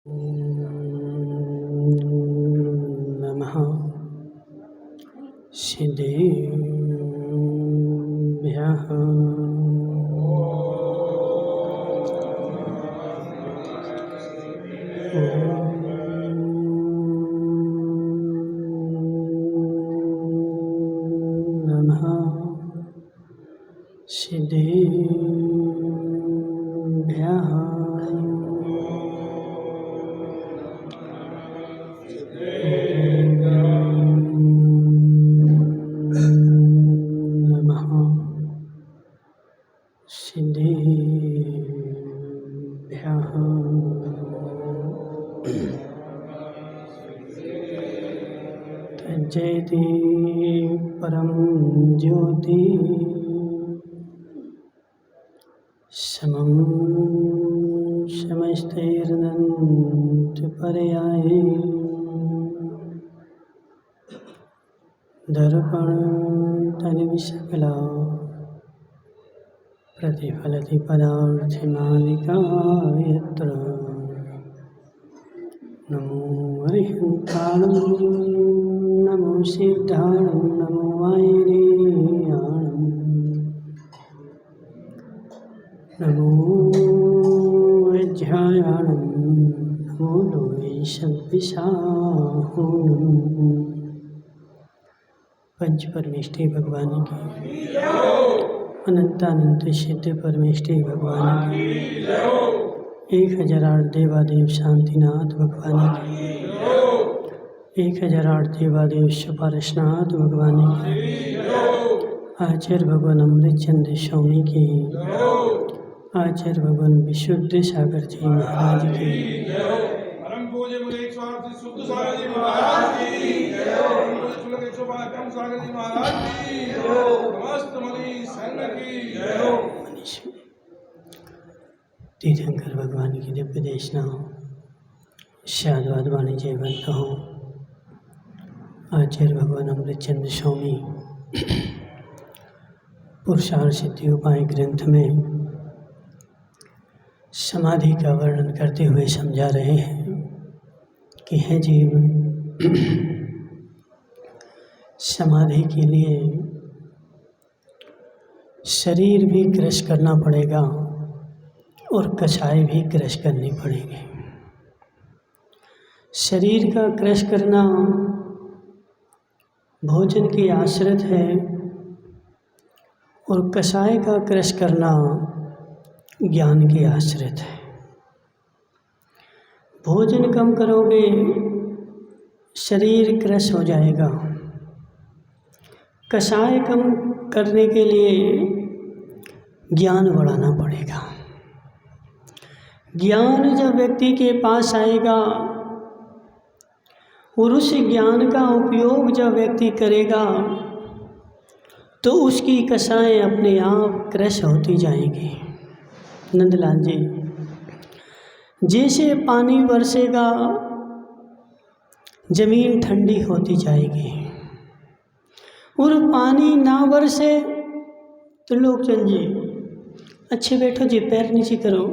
नमः सिद्धेभ्यः। नमः सिद्धेभ्यः। नमः सिद्धेभ्यः। तज्जयति परं ज्योति समं समस्तैरनन्तपर्याये दर्पण तनिविशकला प्रतिफलति पदार्थमालिका यत्र नमो अरिहन्ताणं नमो सिद्धाणं नमो वायरेयाणं नमो अध्यायाणं नमो लोयशब्दिशाहूणम्। पंच परमेष्ठी भगवान की, अनंतानंत सिद्ध परमेष्ठी भगवान की, 1008 देवादेव शांतिनाथ भगवान की, 1008 देवादेव सुपार्श्वनाथ भगवान की, आचार्य भगवान अमृतचंद्र स्वामी की, आचार्य भगवान विशुद्ध सागर जी महाराज की, परम पूज्य मुझे शुद्ध सागर जी महाराज की, सागर जी महाराज की, समस्त मनीष संघ की। तीर्थंकर भगवान की दिव्य देशना हो, शादवाद वाणी जयवंत हो। आचार्य भगवान अमृतचंद्र स्वामी पुरुषार्थ सिद्धि उपाय ग्रंथ में समाधि का वर्णन करते हुए समझा रहे हैं कि है जीव, समाधि के लिए शरीर भी क्रश करना पड़ेगा और कषाय भी क्रश करनी पड़ेगी। शरीर का क्रश करना भोजन के आश्रित है और कषाय का क्रश करना ज्ञान के आश्रित है। भोजन कम करोगे शरीर क्रश हो जाएगा। कषाय कम करने के लिए ज्ञान बढ़ाना पड़ेगा। ज्ञान जब व्यक्ति के पास आएगा और उस ज्ञान का उपयोग जब व्यक्ति करेगा तो उसकी कषाएं अपने आप क्रश होती जाएंगी। नंदलाल जी, जैसे पानी बरसेगा जमीन ठंडी होती जाएगी और पानी ना बरसे तो लोकचंद जी अच्छे बैठो जी, पैर नीचे करो,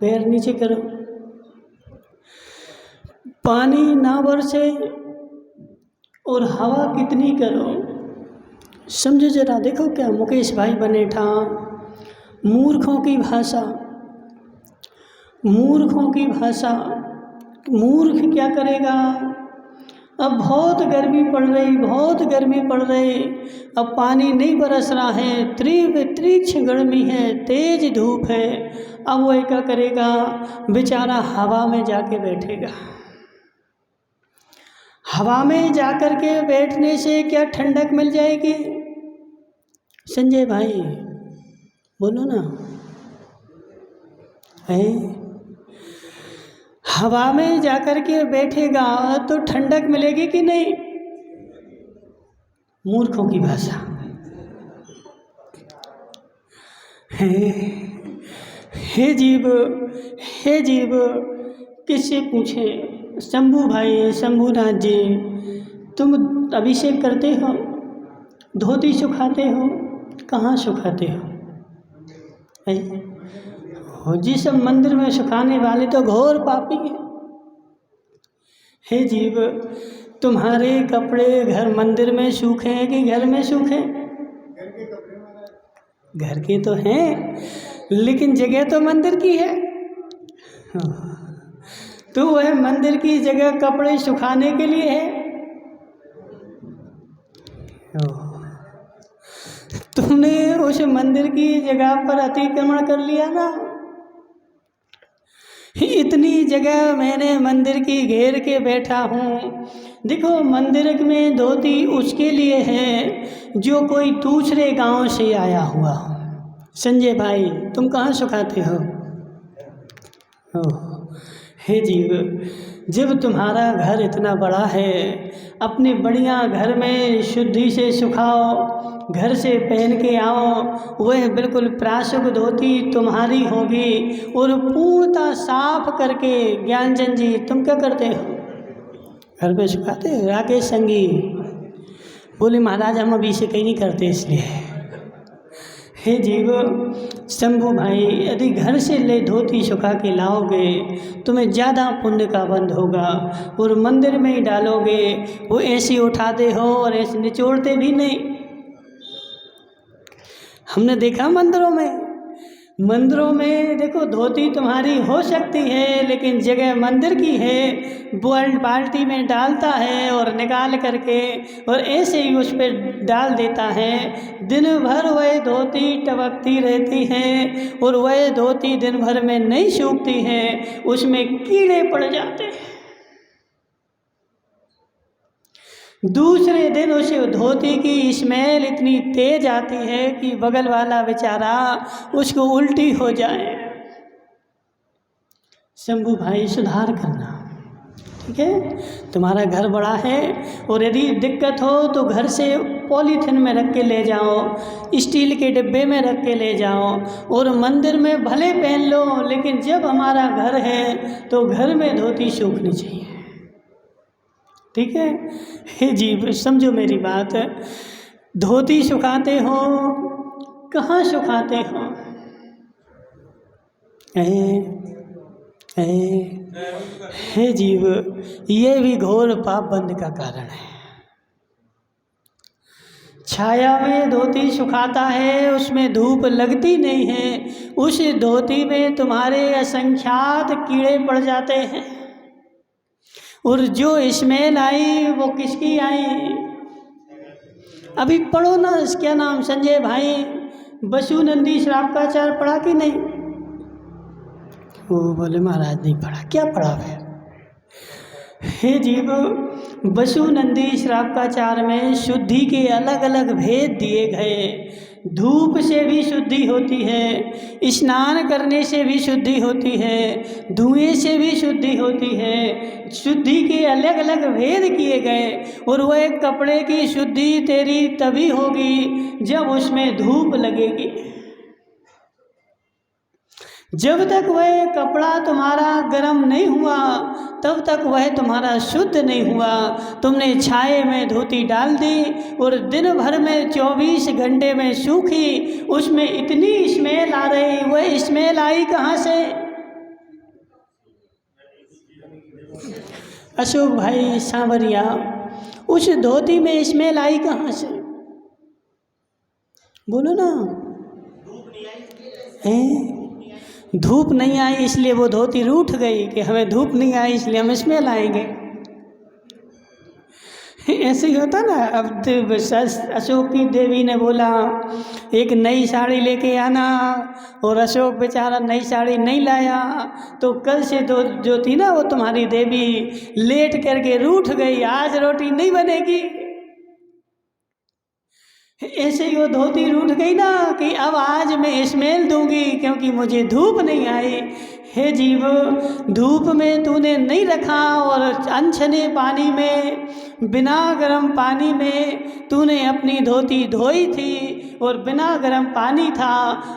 पैर नीचे करो। पानी ना बरसे और हवा कितनी करो, समझो जरा। देखो क्या मुकेश भाई बने ठा, मूर्खों की भाषा, मूर्खों की भाषा। मूर्ख क्या करेगा? अब बहुत गर्मी पड़ रही, बहुत गर्मी पड़ रही, अब पानी नहीं बरस रहा है, तीक्ष्ण गर्मी है, तेज धूप है। अब वो क्या करेगा? बेचारा हवा में जाके बैठेगा। हवा में जाकर के बैठने से क्या ठंडक मिल जाएगी? संजय भाई बोलो ना, है? हवा में जाकर के बैठेगा तो ठंडक मिलेगी कि नहीं? मूर्खों की भाषा है। हे जीव, हे जीव, किससे पूछे? शंभू भाई, शंभूनाथ जी, तुम अभिषेक करते हो, धोती सुखाते हो, कहाँ सुखाते हो? और जिस मंदिर में सुखाने वाले तो घोर पापी है। हे जीव, तुम्हारे कपड़े घर मंदिर में सूखे हैं कि घर में सूखे? घर के तो हैं, लेकिन जगह तो मंदिर की है। तो वह मंदिर की जगह कपड़े सुखाने के लिए है। तुमने उस मंदिर की जगह पर अतिक्रमण कर लिया ना। इतनी जगह मैंने मंदिर की घेर के बैठा हूँ। देखो, मंदिर में धोती उसके लिए है जो कोई दूसरे गांव से आया हुआ हो। संजय भाई, तुम कहाँ सुखाते हो? हे जीव, जब तुम्हारा घर इतना बड़ा है, अपने बढ़िया घर में शुद्धि से सुखाओ, घर से पहन के आओ। वह बिल्कुल प्राशुद्ध धोती तुम्हारी होगी और पूर्णतः साफ करके। ज्ञानचंद जी, तुम क्या करते हो? घर पे सुखाते हो? राकेश संगी बोले महाराज हम अभी से कहीं नहीं करते इसलिए। हे जीव, शंभू भाई, यदि घर से ले धोती सुखा के लाओगे तुम्हें ज़्यादा पुण्य का बंध होगा। और मंदिर में ही डालोगे, वो ऐसे उठाते हो और ऐसे निचोड़ते भी नहीं। हमने देखा मंदिरों में देखो, धोती तुम्हारी हो सकती है लेकिन जगह मंदिर की है। बाल्टी में डालता है और निकाल करके और ऐसे ही उस पर डाल देता है। दिन भर वह धोती टपकती रहती है और वह धोती दिन भर में नहीं सूखती है, उसमें कीड़े पड़ जाते हैं। दूसरे दिन उस धोती की स्मेल इतनी तेज आती है कि बगल वाला बेचारा उसको उल्टी हो जाए। शंभू भाई, सुधार करना, ठीक है? तुम्हारा घर बड़ा है और यदि दिक्कत हो तो घर से पॉलीथिन में रख के ले जाओ, स्टील के डिब्बे में रख के ले जाओ और मंदिर में भले पहन लो, लेकिन जब हमारा घर है तो घर में धोती सूखनी चाहिए, ठीक है? हे जीव, समझो मेरी बात। धोती सुखाते हो, कहाँ सुखाते हो? हे जीव, ये भी घोर पाप बंध का कारण है। छाया में धोती सुखाता है, उसमें धूप लगती नहीं है, उस धोती में तुम्हारे असंख्यात कीड़े पड़ जाते हैं। और जो स्मेल आई वो किसकी आई? अभी पढ़ो ना, क्या नाम संजय भाई, बसु नंदी श्राप का चार पढ़ा कि नहीं? वो बोले महाराज नहीं पढ़ा। क्या पढ़ा फिर? हे जीव, बसु नंदी श्रावकाचार में शुद्धि के अलग अलग भेद दिए गए। धूप से भी शुद्धि होती है, स्नान करने से भी शुद्धि होती है, धुएं से भी शुद्धि होती है। शुद्धि के अलग अलग भेद किए गए। और वह कपड़े की शुद्धि तेरी तभी होगी जब उसमें धूप लगेगी। जब तक वह कपड़ा तुम्हारा गर्म नहीं हुआ तब तक वह तुम्हारा शुद्ध नहीं हुआ। तुमने छाये में धोती डाल दी और दिन भर में 24 घंटे में सूखी, उसमें इतनी स्मेल आ रही। वह स्मेल आई कहाँ से? अशोक भाई सांवरिया, उस धोती में स्मेल आई कहाँ से? बोलो ना। धूप नहीं आई इसलिए वो धोती रूठ गई कि हमें धूप नहीं आई इसलिए हम इसमें लाएंगे। ऐसे ही होता ना। अब अशोक की देवी ने बोला एक नई साड़ी लेके आना, और अशोक बेचारा नई साड़ी नहीं लाया, तो कल से जो थी ना वो तुम्हारी देवी लेट करके रूठ गई, आज रोटी नहीं बनेगी। ऐसे ही वो धोती रूठ गई ना कि अब आज मैं स्मेल दूंगी क्योंकि मुझे धूप नहीं आई। हे जीव, धूप में तूने नहीं रखा और अनछने पानी में, बिना गर्म पानी में तूने अपनी धोती धोई थी, और बिना गर्म पानी था,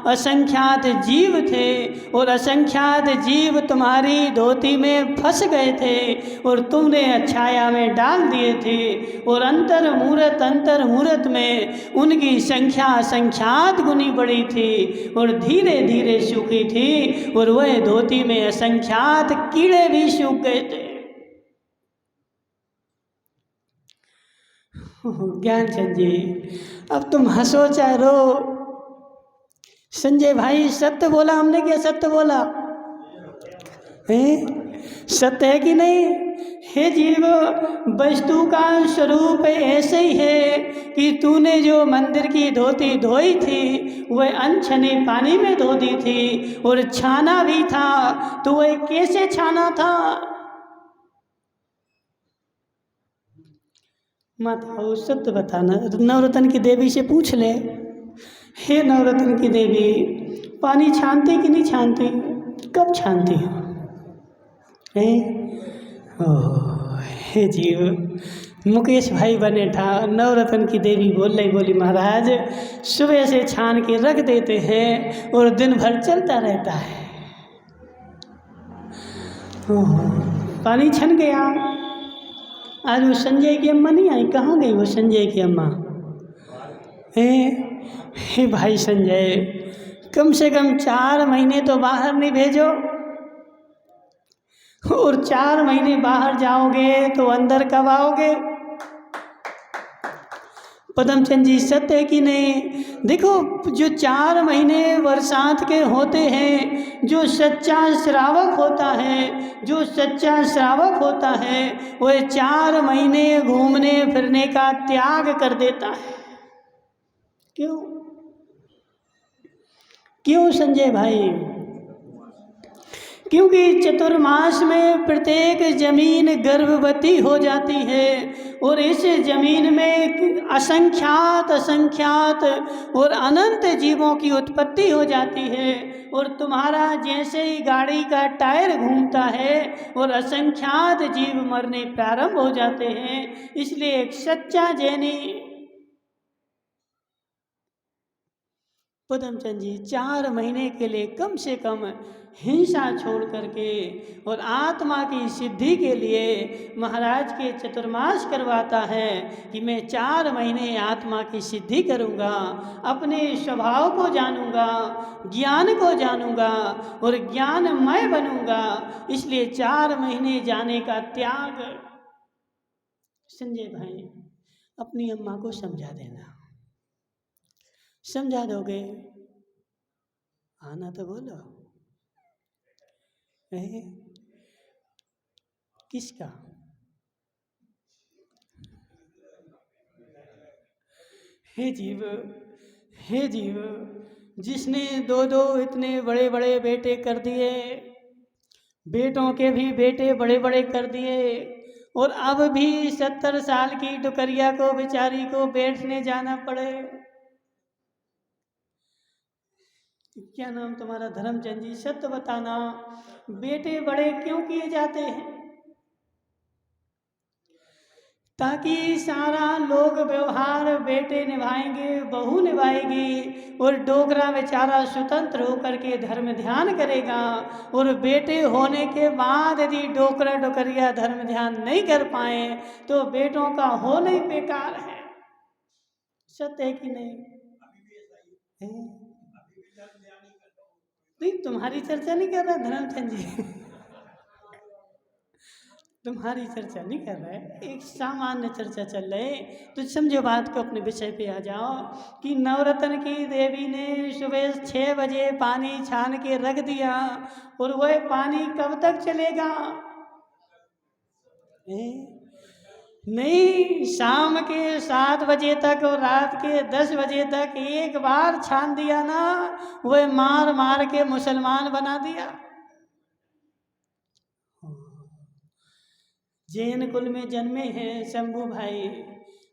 असंख्यात जीव थे, और असंख्यात जीव तुम्हारी धोती में फंस गए थे, और तुमने छाया में डाल दिए थे, और अंतर मूरत में उनकी संख्या असंख्यात गुनी बढ़ी थी, और धीरे धीरे सूखी थी, और वह धोती में असंख्यात कीड़े भी सूख गए थे। ज्ञानचंद जी, अब तुम हंसो चाहे रो। संजय भाई सत्य बोला हमने, क्या सत्य बोला है? सत्य है कि नहीं? हे जीव, वस्तु का स्वरूप ऐसे ही है कि तूने जो मंदिर की धोती धोई थी वह अनछने पानी में धो दी थी, और छाना भी था तो वह कैसे छाना था? माता सत्य बताना। नवरत्न की देवी से पूछ ले, हे नवरत्न की देवी, पानी छानती कि नहीं छानती? कब छानती है? हे जीव, मुकेश भाई बने था, नवरत्न की देवी बोली महाराज सुबह से छान के रख देते हैं और दिन भर चलता रहता है। पानी छन गया। आज वो संजय की अम्मा नहीं आई, कहाँ गई वो संजय की अम्मा? हे भाई संजय, कम से कम 4 महीने तो बाहर नहीं भेजो, और 4 महीने बाहर जाओगे तो अंदर कब आओगे? पदमचंद जी सत्य है कि नहीं? देखो, जो 4 महीने बरसात के होते हैं, जो सच्चा श्रावक होता है वह 4 महीने घूमने फिरने का त्याग कर देता है। क्यों संजय भाई? क्योंकि चतुर्मास में प्रत्येक जमीन गर्भवती हो जाती है, और इस जमीन में असंख्यात और अनंत जीवों की उत्पत्ति हो जाती है, और तुम्हारा जैसे ही गाड़ी का टायर घूमता है और असंख्यात जीव मरने प्रारंभ हो जाते हैं। इसलिए एक सच्चा जैनी पदमचंद जी 4 महीने के लिए कम से कम हिंसा छोड़ करके और आत्मा की सिद्धि के लिए महाराज के चतुर्मास करवाता है कि मैं 4 महीने आत्मा की सिद्धि करूँगा, अपने स्वभाव को जानूँगा, ज्ञान को जानूँगा और ज्ञानमय बनूँगा। इसलिए 4 महीने जाने का त्याग। संजय भाई, अपनी अम्मा को समझा देना। समझा दोगे? आना तो बोलो। किसका? हे जीव, जिसने 2 इतने बड़े बड़े बेटे कर दिए, बेटों के भी बेटे बड़े बड़े कर दिए, और अब भी 70 साल की डुकरिया को बेचारी को बैठने जाना पड़े। क्या नाम तुम्हारा? धर्मचंद जी, सत्य बताना, बेटे बड़े क्यों किए जाते हैं? ताकि सारा लोक व्यवहार बेटे निभाएंगे, बहू निभाएगी, और डोगरा बेचारा स्वतंत्र होकर के धर्म ध्यान करेगा। और बेटे होने के बाद यदि डोकरा डोकरिया धर्म ध्यान नहीं कर पाए तो बेटों का होना ही बेकार है। सत्य है कि नहीं? नहीं, तुम्हारी चर्चा नहीं कर रहा धर्मचंद जी, तुम्हारी चर्चा नहीं कर रहा है, एक सामान्य चर्चा चल रही। तो समझो बात को, अपने विषय पे आ जाओ कि नवरत्न की देवी ने सुबह 6 बजे पानी छान के रख दिया, और वह पानी कब तक चलेगा? नहीं, शाम के 7 बजे तक और रात के 10 बजे तक एक बार छान दिया ना, वह मार मार के मुसलमान बना दिया। जैन कुल में जन्मे हैं शंभू भाई,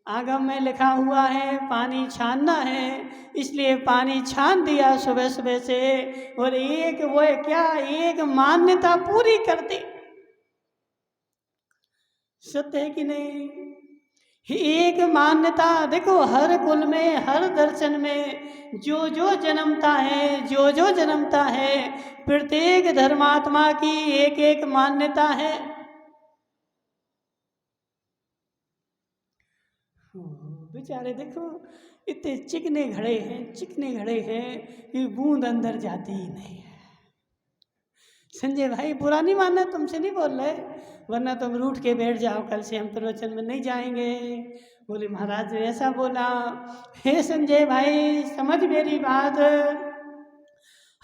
आगम में लिखा हुआ है पानी छानना है, इसलिए पानी छान दिया सुबह सुबह से। और एक वो क्या, एक मान्यता पूरी कर दी। सत्य है कि नहीं? एक मान्यता। देखो, हर कुल में, हर दर्शन में जो जो जन्मता है, जो जो जन्मता है, प्रत्येक धर्मात्मा की एक एक मान्यता है। बेचारे देखो, इतने चिकने घड़े हैं, चिकने घड़े हैं कि बूंद अंदर जाती ही नहीं है। संजय भाई, बुरा नहीं मानना, तुमसे नहीं बोल रहे, वरना तुम रूठ के बैठ जाओ, कल से हम प्रवचन में नहीं जाएंगे। बोले महाराज ने ऐसा बोला। हे संजय भाई, समझ मेरी बात।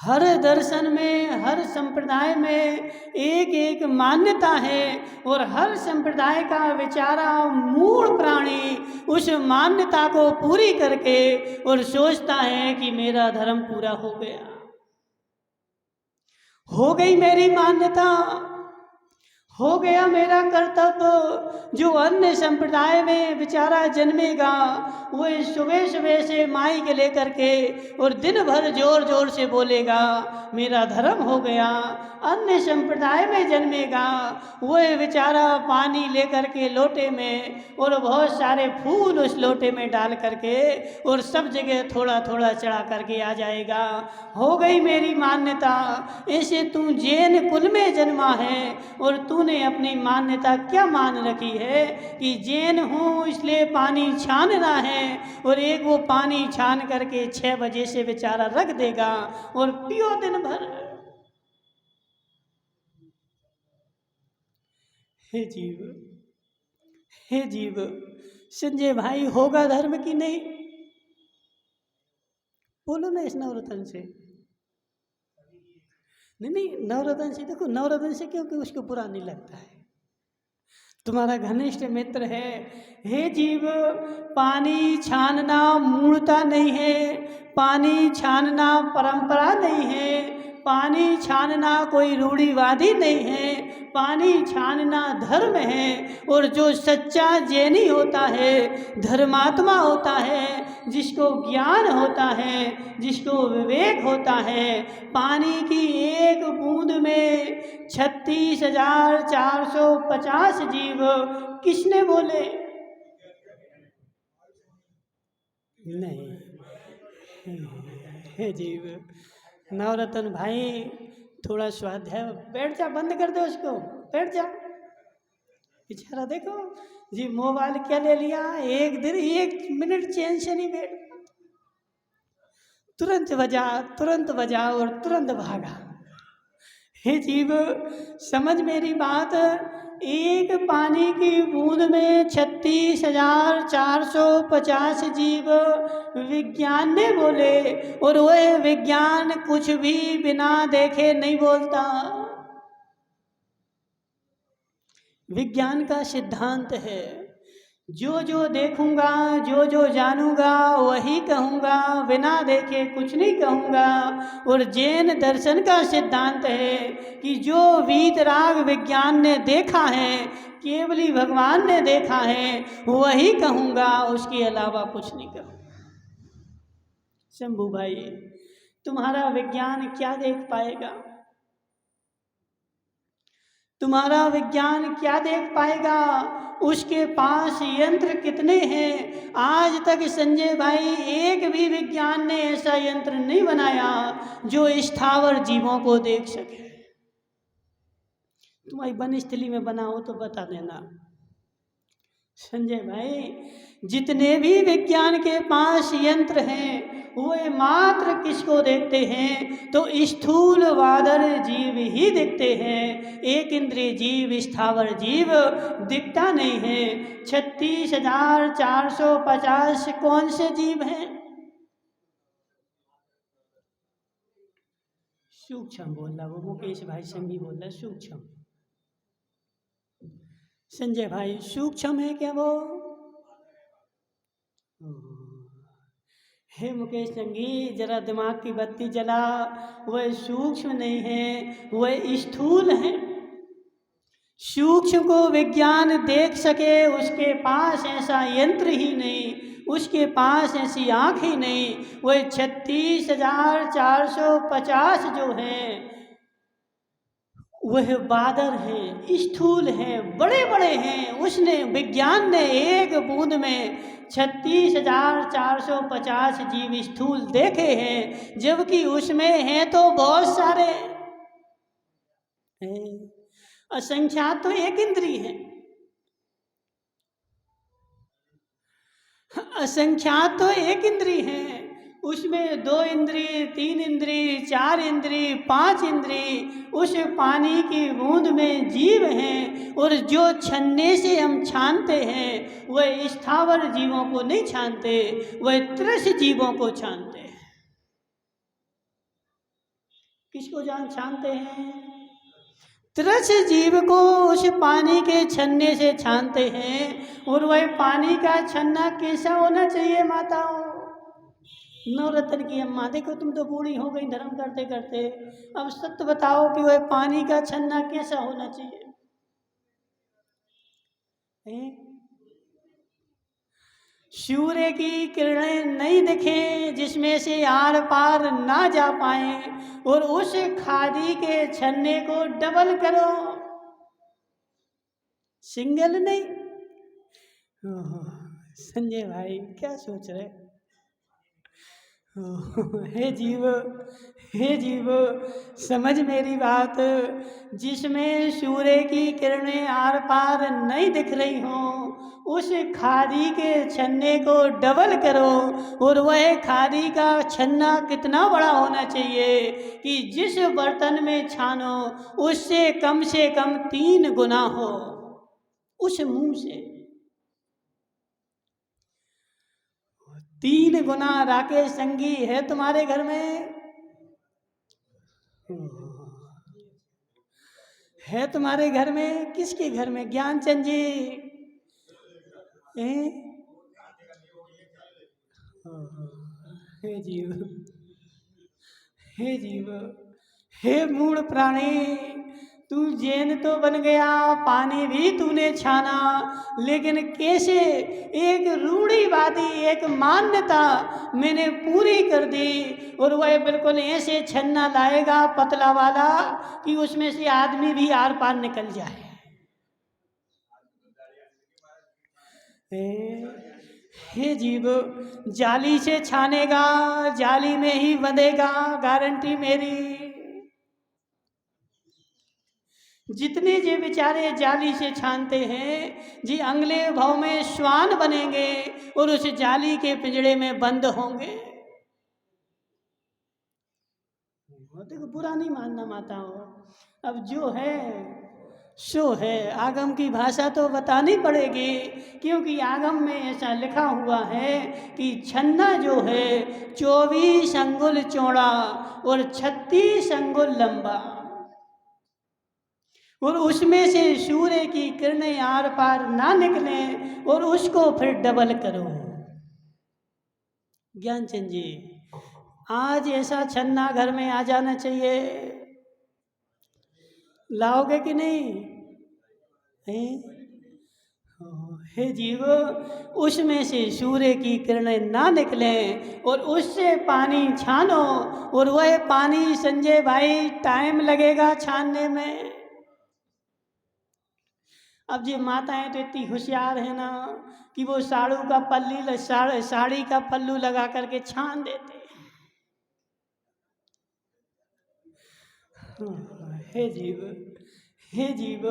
हर दर्शन में, हर संप्रदाय में एक एक मान्यता है, और हर संप्रदाय का विचारा मूल प्राणी उस मान्यता को पूरी करके और सोचता है कि मेरा धर्म पूरा हो गया, हो गई मेरी मान्यता, हो गया मेरा कर्तव्य। जो अन्य संप्रदाय में बेचारा जन्मेगा, वो सुबह सुबह से माइक लेकर के और दिन भर जोर जोर से बोलेगा मेरा धर्म हो गया। अन्य संप्रदाय में जन्मेगा, वो बेचारा पानी लेकर के लोटे में और बहुत सारे फूल उस लोटे में डाल करके और सब जगह थोड़ा थोड़ा चढ़ा करके आ जाएगा। हो गई मेरी मान्यता। ऐसे तू जैन कुल में जन्मा है और तूने अपनी मान्यता क्या मान रखी है कि जैन हूँ इसलिए पानी छानना है, और एक वो पानी छान करके 6 बजे से बेचारा रख देगा और पियो दिन भर। हे जीव, हे जीव, संजय भाई, होगा धर्म की नहीं? बोलो ना इस नवरत्न से। नहीं, नवरत्न से। देखो, नवरत्न से क्योंकि उसको बुरा नहीं लगता है, तुम्हारा घनिष्ठ मित्र है। हे जीव, पानी छानना मूर्ता नहीं है, पानी छानना परंपरा नहीं है, पानी छानना कोई रूढ़िवादी नहीं है, पानी छानना धर्म है। और जो सच्चा जैनी होता है, धर्मात्मा होता है, जिसको ज्ञान होता है, जिसको विवेक होता है, पानी की एक बूंद में 36,450 जीव किसने बोले? नहीं। हे जीव, नवरत्न भाई, थोड़ा स्वाध्याय, बैठ जा, बंद कर दो उसको, बैठ जा। बेचारा देखो जी, मोबाइल क्या ले लिया, एक दिन 1 मिनट चैन से नहीं बैठ, तुरंत बजा और तुरंत भागा। हे जीव, समझ मेरी बात। एक पानी की बूंद में 36,450 जीव विज्ञान ने बोले, और वह विज्ञान कुछ भी बिना देखे नहीं बोलता। विज्ञान का सिद्धांत है, जो जो देखूंगा, जो जो जानूंगा वही कहूंगा, बिना देखे कुछ नहीं कहूंगा। और जैन दर्शन का सिद्धांत है कि जो वीतराग विज्ञान ने देखा है, केवली भगवान ने देखा है, वही कहूंगा, उसके अलावा कुछ नहीं कहूंगा। शंभू भाई, तुम्हारा विज्ञान क्या देख पाएगा? तुम्हारा विज्ञान क्या देख पाएगा? उसके पास यंत्र कितने हैं? आज तक संजय भाई, एक भी विज्ञान ने ऐसा यंत्र नहीं बनाया जो स्थावर जीवों को देख सके। तुम्हारी वनस्थली में बना हो तो बता देना। संजय भाई, जितने भी विज्ञान के पास यंत्र हैं, वे मात्र किसको देखते हैं? तो स्थूल वादर जीव ही दिखते हैं। एक इंद्रिय जीव, स्थावर जीव दिखता नहीं है। 36,450 कौन से जीव हैं? सूक्ष्म बोल रहा, वो मुकेश भाई संगी बोल रहा, सूक्ष्म। संजय भाई, सूक्ष्म है क्या वो? हे मुकेश संगी, जरा दिमाग की बत्ती जला। वह सूक्ष्म नहीं है, वह स्थूल है। सूक्ष्म को विज्ञान देख सके उसके पास ऐसा यंत्र ही नहीं, उसके पास ऐसी आँख ही नहीं। वह 36,450 जो है वह बादर हैं, स्थूल हैं, बड़े बड़े हैं। उसने विज्ञान ने एक बूंद में 36,450 जीव स्थूल देखे हैं, जबकि उसमें हैं तो बहुत सारे हैं। असंख्यात तो एक इंद्री है, असंख्यात तो एक इंद्री है। उसमें 2 इंद्री, 3 इंद्री, 4 इंद्री, 5 इंद्री उस पानी की बूंद में जीव हैं। और जो छन्ने से हम छानते हैं वह स्थावर जीवों को नहीं छानते, वह तृष जीवों को छानते हैं। किसको छानते हैं? तृष जीव को उस पानी के छन्ने से छानते हैं। और वह पानी का छन्ना कैसा होना चाहिए माताओं? नवरत्न की अम्मा, देखो तुम तो बूढ़ी हो गई धर्म करते करते, अब सत्य बताओ कि वह पानी का छन्ना कैसा होना चाहिए? सूर्य की किरणें नहीं दिखें जिसमें से आर पार ना जा पाए, और उस खादी के छन्ने को डबल करो, सिंगल नहीं। संजय भाई क्या सोच रहे? हे जीव, हे जीव, समझ मेरी बात। जिसमें सूर्य की किरणें आर पार नहीं दिख रही हों, उस खादी के छन्ने को डबल करो। और वह खादी का छन्ना कितना बड़ा होना चाहिए कि जिस बर्तन में छानो उससे कम 3 गुना हो उस मुंह से। 3 गुना राकेश संगी है तुम्हारे घर में? है तुम्हारे घर में? किसके घर में? ज्ञानचंद जी हे जीव, हे जीव, हे मूढ़ प्राणी, तू जैन तो बन गया, पानी भी तूने छाना, लेकिन कैसे एक रूढ़िवादी एक मान्यता मैंने पूरी कर दी। और वह बिल्कुल ऐसे छन्ना लाएगा पतला वाला कि उसमें से आदमी भी आर पार निकल जाए। हे जीव, जाली से छानेगा, जाली में ही बंधेगा, गारंटी मेरी। जितने जे बेचारे जाली से छानते हैं जी अगले भाव में श्वान बनेंगे और उस जाली के पिंजड़े में बंद होंगे। देखो बुरा नहीं मानना माताओं, अब जो है सो है। आगम की भाषा तो बतानी पड़ेगी, क्योंकि आगम में ऐसा लिखा हुआ है कि छन्ना जो है 24 अंगुल चौड़ा और 36 अंगुल लंबा, और उसमें से सूर्य की किरणें आर पार ना निकलें, और उसको फिर डबल करो। ज्ञानचंद जी, आज ऐसा छन्ना घर में आ जाना चाहिए, लाओगे कि नहीं? हे जीव, उसमें से सूर्य की किरणें ना निकलें और उससे पानी छानो। और वह पानी संजय भाई टाइम लगेगा छानने में। अब जी माताएं तो इतनी होशियार है ना कि वो साड़ी का पल्लू लगा करके छान देते। हे जीव, हे जीव,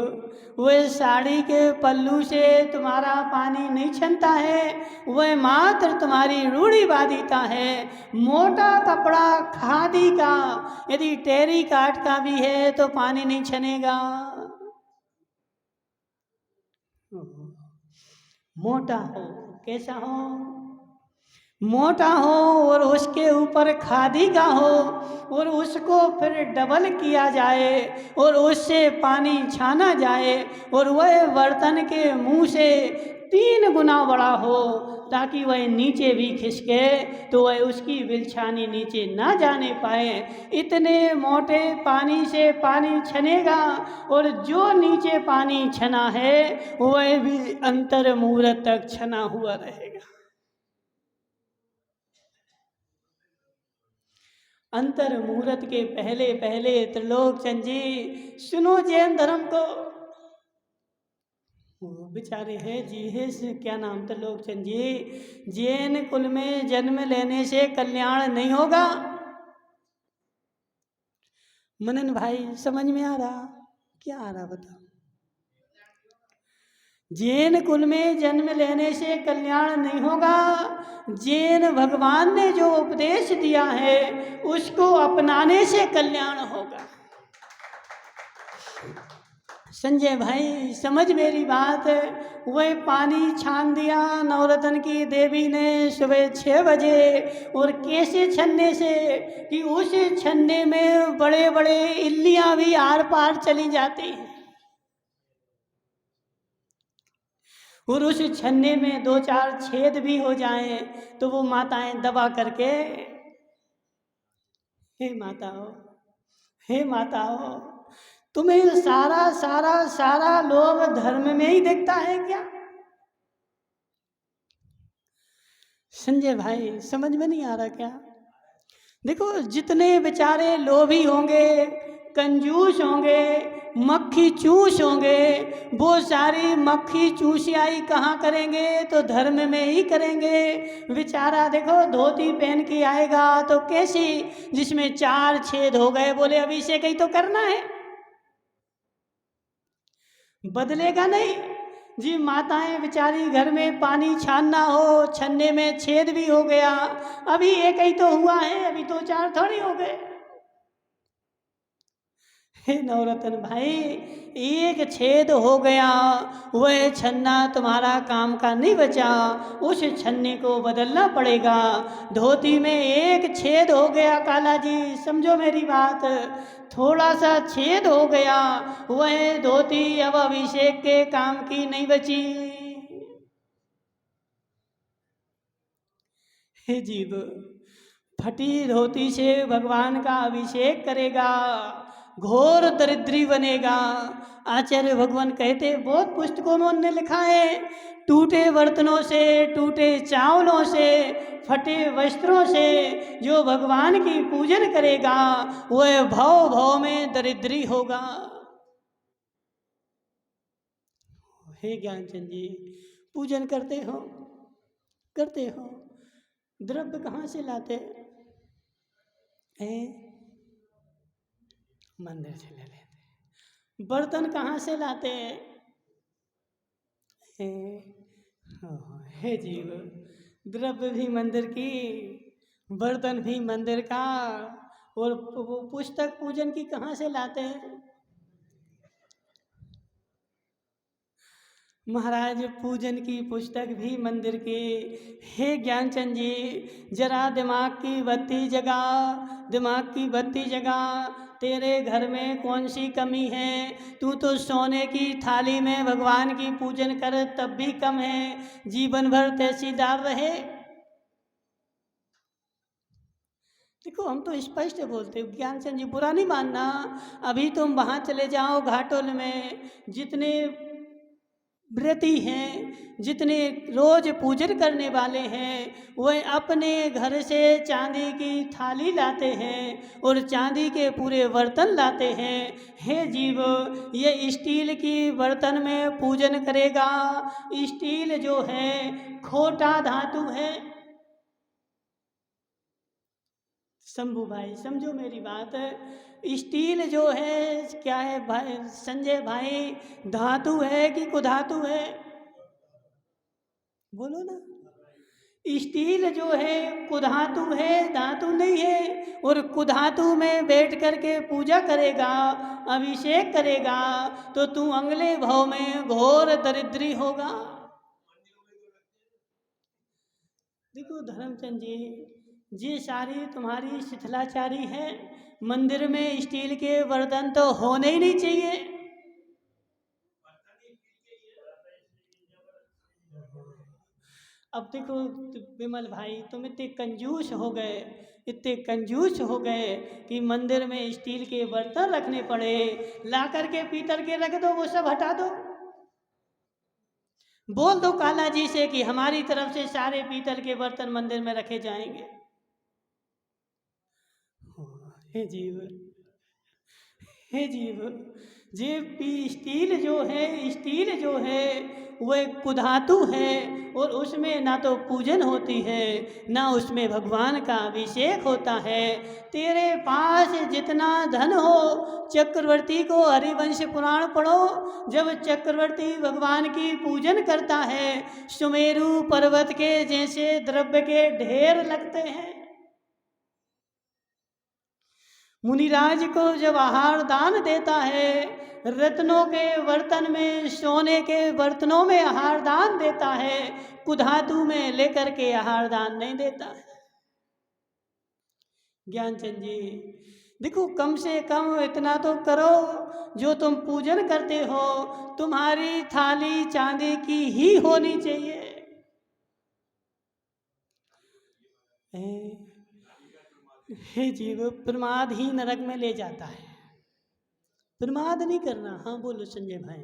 वह साड़ी के पल्लू से तुम्हारा पानी नहीं छनता है, वह मात्र तुम्हारी रूढ़िवादिता है। मोटा कपड़ा खादी का यदि टेरी काट का भी है तो पानी नहीं छनेगा। मोटा हो, कैसा हो? मोटा हो और उसके ऊपर खादी का हो और उसको फिर डबल किया जाए और उससे पानी छाना जाए और वह बर्तन के मुंह से 3 गुना बड़ा हो ताकि वह नीचे भी खिसके तो वह उसकी बिलछानी नीचे ना जाने पाए। इतने मोटे पानी से पानी छनेगा और जो नीचे पानी छना है वह भी अंतर मुहूर्त तक छना हुआ रहेगा। अंतर मुहूर्त के पहले पहले त्रिलोकचंद जी सुनो जैन धर्म को। वो बेचारे हैं जी है क्या नाम त्रिलोकचंद जी, जैन कुल में जन्म लेने से कल्याण नहीं होगा। मनन भाई समझ में आ रहा? क्या आ रहा बताओ? जैन कुल में जन्म लेने से कल्याण नहीं होगा। जैन भगवान ने जो उपदेश दिया है उसको अपनाने से कल्याण होगा। संजय भाई समझ मेरी बात। वह पानी छान दिया नवरत्न की देवी ने सुबह 6 बजे और कैसे छन्ने से कि उस छन्ने में बड़े बड़े इल्लियां भी आर पार चली जाती हैं और उस छन्ने में 2-4 छेद भी हो जाएं तो वो माताएं दबा करके हे माताओं, हे माताओं, तुम्हें सारा सारा सारा लोभ धर्म में ही दिखता है क्या? संजय भाई समझ में नहीं आ रहा क्या? देखो जितने बेचारे लोभी होंगे, कंजूस होंगे, मक्खी चूस होंगे, वो सारी मक्खी चूसियाई कहाँ करेंगे? तो धर्म में ही करेंगे। बेचारा देखो धोती पहन के आएगा तो कैसी, जिसमें 4 छेद हो गए, बोले अभी से कहीं तो करना है, बदलेगा नहीं जी। माताएं बेचारी घर में पानी छानना हो, छन्ने में छेद भी हो गया, अभी एक ही तो हुआ है, अभी 2-4 थोड़ी हो गए। हे नवरत्न भाई, एक छेद हो गया, वह छन्ना तुम्हारा काम का नहीं बचा, उस छन्ने को बदलना पड़ेगा। धोती में एक छेद हो गया काला जी, समझो मेरी बात, थोड़ा सा छेद हो गया, वह धोती अब अभिषेक के काम की नहीं बची। हे जीव, फटी धोती से भगवान का अभिषेक करेगा, घोर दरिद्री बनेगा। आचार्य भगवान कहते, बहुत पुस्तकों में उन्होंने लिखा है, टूटे बर्तनों से, टूटे चावलों से, फटे वस्त्रों से जो भगवान की पूजन करेगा वह भव भव में दरिद्री होगा। हे ज्ञानचंद जी, पूजन करते हो, करते हो, द्रव्य कहाँ से लाते हैं? मंदिर से ले लेते। बर्तन कहाँ से लाते हैं? हे जीव, द्रव्य भी मंदिर की, बर्तन भी मंदिर का, और वो पुस्तक पूजन की कहाँ से लाते हैं? महाराज पूजन की पुस्तक भी मंदिर की। हे ज्ञानचंद जी, जरा दिमाग की बत्ती जगा, दिमाग की बत्ती जगा। तेरे घर में कौन सी कमी है? तू तो सोने की थाली में भगवान की पूजन कर तब भी कम है, जीवन भर तहसीलदार रहे। देखो हम तो स्पष्ट बोलते हैं ज्ञानचंद जी, बुरा नहीं मानना। अभी तुम वहाँ चले जाओ घाटोल में, जितने व्रती हैं, जितने रोज पूजन करने वाले हैं, वह अपने घर से चांदी की थाली लाते हैं और चांदी के पूरे बर्तन लाते हैं। हे जीव, ये स्टील की बर्तन में पूजन करेगा। स्टील जो है खोटा धातु है। शंभू भाई समझो मेरी बात, स्टील जो है क्या है भाई संजय भाई, धातु है कि कुधातु है? बोलो ना। स्टील जो है कुधातु है, धातु नहीं है। और कुधातु में बैठ करके पूजा करेगा, अभिषेक करेगा, तो तू अगले भाव में घोर दरिद्री होगा। देखो धर्मचंद जी, ये सारी तुम्हारी शिथिलाचारी है। मंदिर में स्टील के बर्तन तो होने ही नहीं चाहिए। अब देखो विमल भाई, तुम इतने कंजूस हो गए, इतने कंजूस हो गए कि मंदिर में स्टील के बर्तन रखने पड़े। ला करके पीतल के रख दो, वो सब हटा दो। बोल दो काला जी से कि हमारी तरफ से सारे पीतल के बर्तन मंदिर में रखे जाएंगे। हे जीव, हे जीव, ये स्टील जो है, स्टील जो है वो एक कुधातु है, और उसमें ना तो पूजन होती है, ना उसमें भगवान का अभिषेक होता है। तेरे पास जितना धन हो, चक्रवर्ती को हरिवंश पुराण पढ़ो। जब चक्रवर्ती भगवान की पूजन करता है, सुमेरु पर्वत के जैसे द्रव्य के ढेर लगते हैं। मुनिराज को जब आहार दान देता है, रत्नों के बर्तन में, सोने के बर्तनों में आहार दान देता है, कुधातु में लेकर के आहार दान नहीं देता है। ज्ञानचंद जी, देखो कम से कम इतना तो करो, जो तुम पूजन करते हो तुम्हारी थाली चांदी की ही होनी चाहिए। हे जीव, प्रमाद ही नरक में ले जाता है। प्रमाद नहीं करना। हाँ बोलो संजय भाई,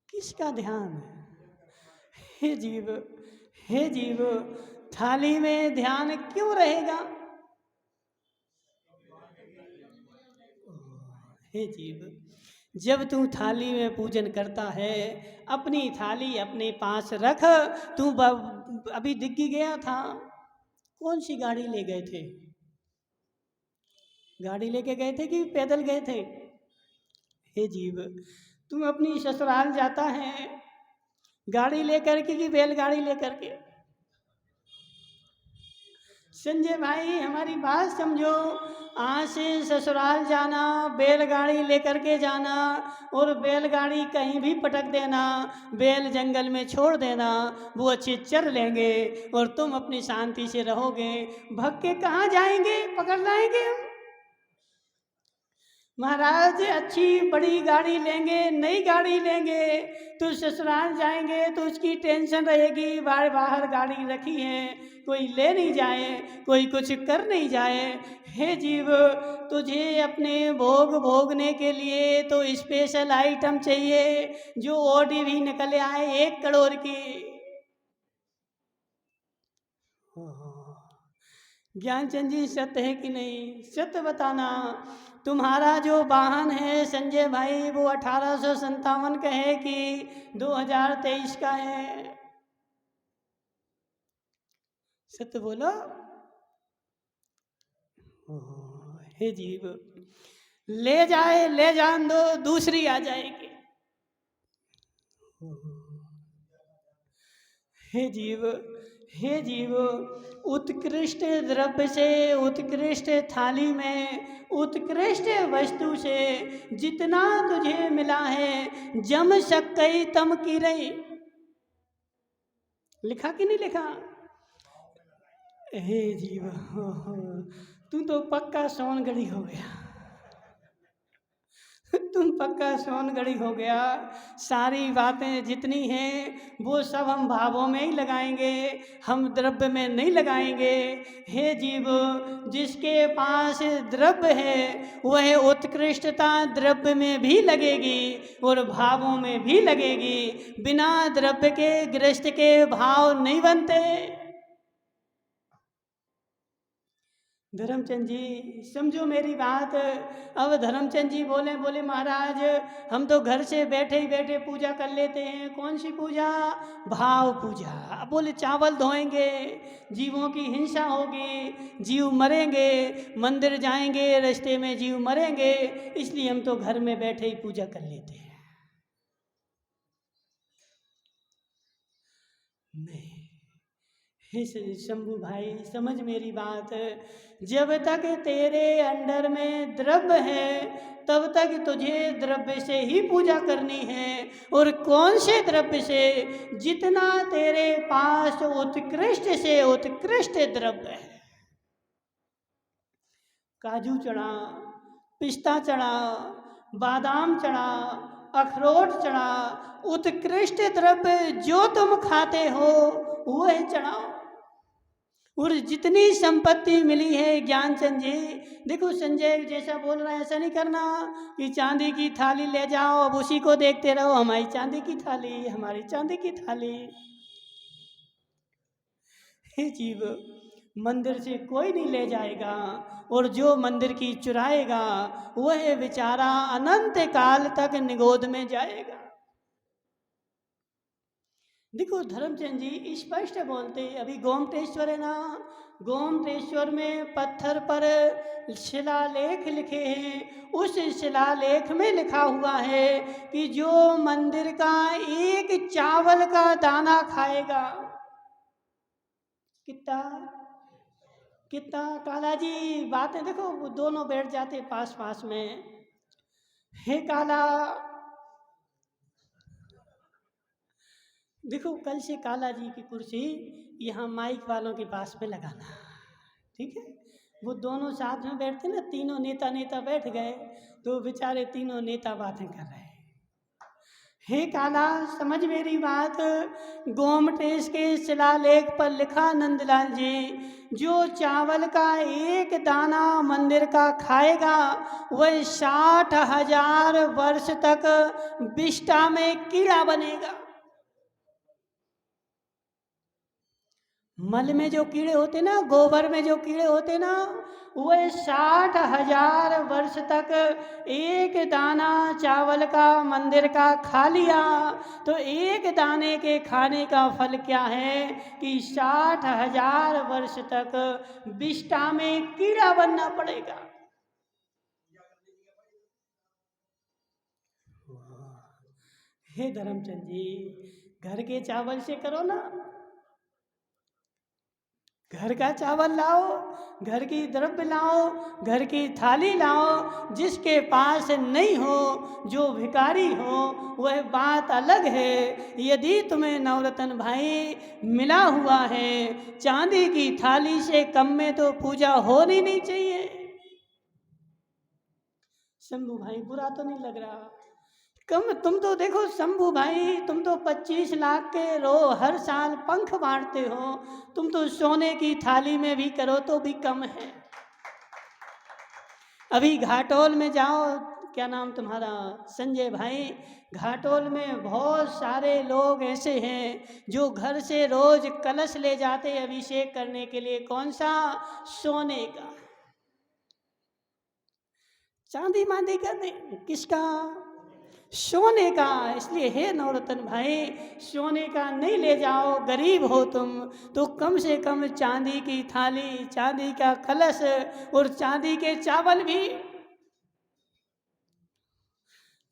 किसका ध्यान? हे जीव, हे जीव, थाली में ध्यान क्यों रहेगा? हे जीव, जब तू थाली में पूजन करता है, अपनी थाली अपने पास रख। तू अभी दिग्गी गया था, कौन सी गाड़ी ले गए थे? गाड़ी लेके गए थे कि पैदल गए थे? हे जीव, तू अपनी ससुराल जाता है गाड़ी लेकर के कि बैलगाड़ी लेकर के? संजय भाई हमारी बात समझो। आज से ससुराल जाना बैलगाड़ी लेकर के जाना, और बैलगाड़ी कहीं भी पटक देना, बैल जंगल में छोड़ देना, वो अच्छे चर लेंगे और तुम अपनी शांति से रहोगे। भग के कहाँ जाएंगे? पकड़ लाएंगे हम। महाराज अच्छी बड़ी गाड़ी लेंगे, नई गाड़ी लेंगे, तो ससुराल जाएंगे तो उसकी टेंशन रहेगी। बाहर गाड़ी रखी है, कोई ले नहीं जाए, कोई कुछ कर नहीं जाए। हे जीव, तुझे अपने भोग भोगने के लिए तो स्पेशल आइटम चाहिए, जो ऑडी भी निकल आए 1 करोड़ की। ज्ञानचंद जी, सत्य है कि नहीं? सत्य बताना। तुम्हारा जो वाहन है संजय भाई, वो 1857 का है कि 2023 का है? सत्य बोलो। हे जीव, ले जाए, ले जान दो, दूसरी आ जाएगी। हे जीव, हे जीव, उत्कृष्ट द्रव्य से, उत्कृष्ट थाली में, उत्कृष्ट वस्तु से जितना तुझे मिला है, जम सकई तम की रही। लिखा कि नहीं लिखा? हे जीव, तू तो पक्का सोनगढ़ी हो गया। तुम पक्का सोनगढ़ी हो गया। सारी बातें जितनी हैं वो सब हम भावों में ही लगाएंगे, हम द्रव्य में नहीं लगाएंगे। हे जीव, जिसके पास द्रव्य है वह उत्कृष्टता द्रव्य में भी लगेगी और भावों में भी लगेगी। बिना द्रव्य के गृहस्थ के भाव नहीं बनते। धर्मचंद जी समझो मेरी बात। अब धर्मचंद जी बोले महाराज हम तो घर से बैठे ही बैठे पूजा कर लेते हैं। कौन सी पूजा? भाव पूजा। अब बोले चावल धोएंगे, जीवों की हिंसा होगी, जीव मरेंगे, मंदिर जाएंगे रास्ते में जीव मरेंगे, इसलिए हम तो घर में बैठे ही पूजा कर लेते हैं। नहीं, हे शंभू भाई समझ मेरी बात, जब तक तेरे अंडर में द्रव्य है तब तक तुझे द्रव्य से ही पूजा करनी है। और कौन से द्रव्य से? जितना तेरे पास उत्कृष्ट से उत्कृष्ट द्रव्य है। काजू चढ़ा, पिस्ता चढ़ा, बादाम चढ़ा, अखरोट चढ़ा, उत्कृष्ट द्रव्य जो तुम खाते हो वह चढ़ाओ। और जितनी संपत्ति मिली है ज्ञानचंद जी, देखो संजय जैसा बोल रहा है ऐसा नहीं करना कि चांदी की थाली ले जाओ अब उसी को देखते रहो, हमारी चांदी की थाली, हमारी चांदी की थाली। हे जीव, मंदिर से कोई नहीं ले जाएगा, और जो मंदिर की चुराएगा वह बेचारा अनंत काल तक निगोद में जाएगा। देखो धर्मचंद जी स्पष्ट बोलते, अभी गोमटेश्वर है ना, गोमटेश्वर में पत्थर पर शिलालेख लिखे हैं। उस शिलालेख में लिखा हुआ है कि जो मंदिर का एक चावल का दाना खाएगा, कितना कितना काला जी बातें देखो, वो दोनों बैठ जाते पास पास में। हे काला, देखो कल से काला जी की कुर्सी यहाँ माइक वालों के पास में लगाना, ठीक है? वो दोनों साथ में बैठते ना, तीनों नेता बैठ गए तो बेचारे तीनों नेता बातें कर रहे हैं। हे काला समझ मेरी बात, गोमटेश के शिलालेख पर लिखा नंदलाल जी, जो चावल का एक दाना मंदिर का खाएगा वह 60,000 वर्ष तक विष्ठा में कीड़ा बनेगा। मल में जो कीड़े होते ना, गोबर में जो कीड़े होते ना, वह 60,000 वर्ष तक एक दाना चावल का मंदिर का खा लिया तो एक दाने के खाने का फल क्या है कि 60,000 वर्ष तक विष्ठा में कीड़ा बनना पड़ेगा। हे धर्मचंद जी, घर के चावल से करो ना, घर का चावल लाओ, घर की द्रव्य लाओ, घर की थाली लाओ। जिसके पास नहीं हो, जो भिखारी हो, वह बात अलग है। यदि तुम्हें नवरत्न भाई मिला हुआ है, चांदी की थाली से कम में तो पूजा होनी नहीं चाहिए। शंभू भाई बुरा तो नहीं लग रहा? कम तुम तो देखो शंभू भाई, तुम तो 25 लाख के हर साल पंख बांटते हो, तुम तो सोने की थाली में भी करो तो भी कम है। अभी घाटोल में जाओ, क्या नाम तुम्हारा? संजय भाई, घाटोल में बहुत सारे लोग ऐसे हैं जो घर से रोज कलश ले जाते अभिषेक करने के लिए। कौन सा? सोने का। चांदी मांदी का नहीं, किसका? सोने का। इसलिए हे नवरत्न भाई, सोने का नहीं ले जाओ, गरीब हो तुम तो कम से कम चांदी की थाली, चांदी का कलश और चांदी के चावल भी।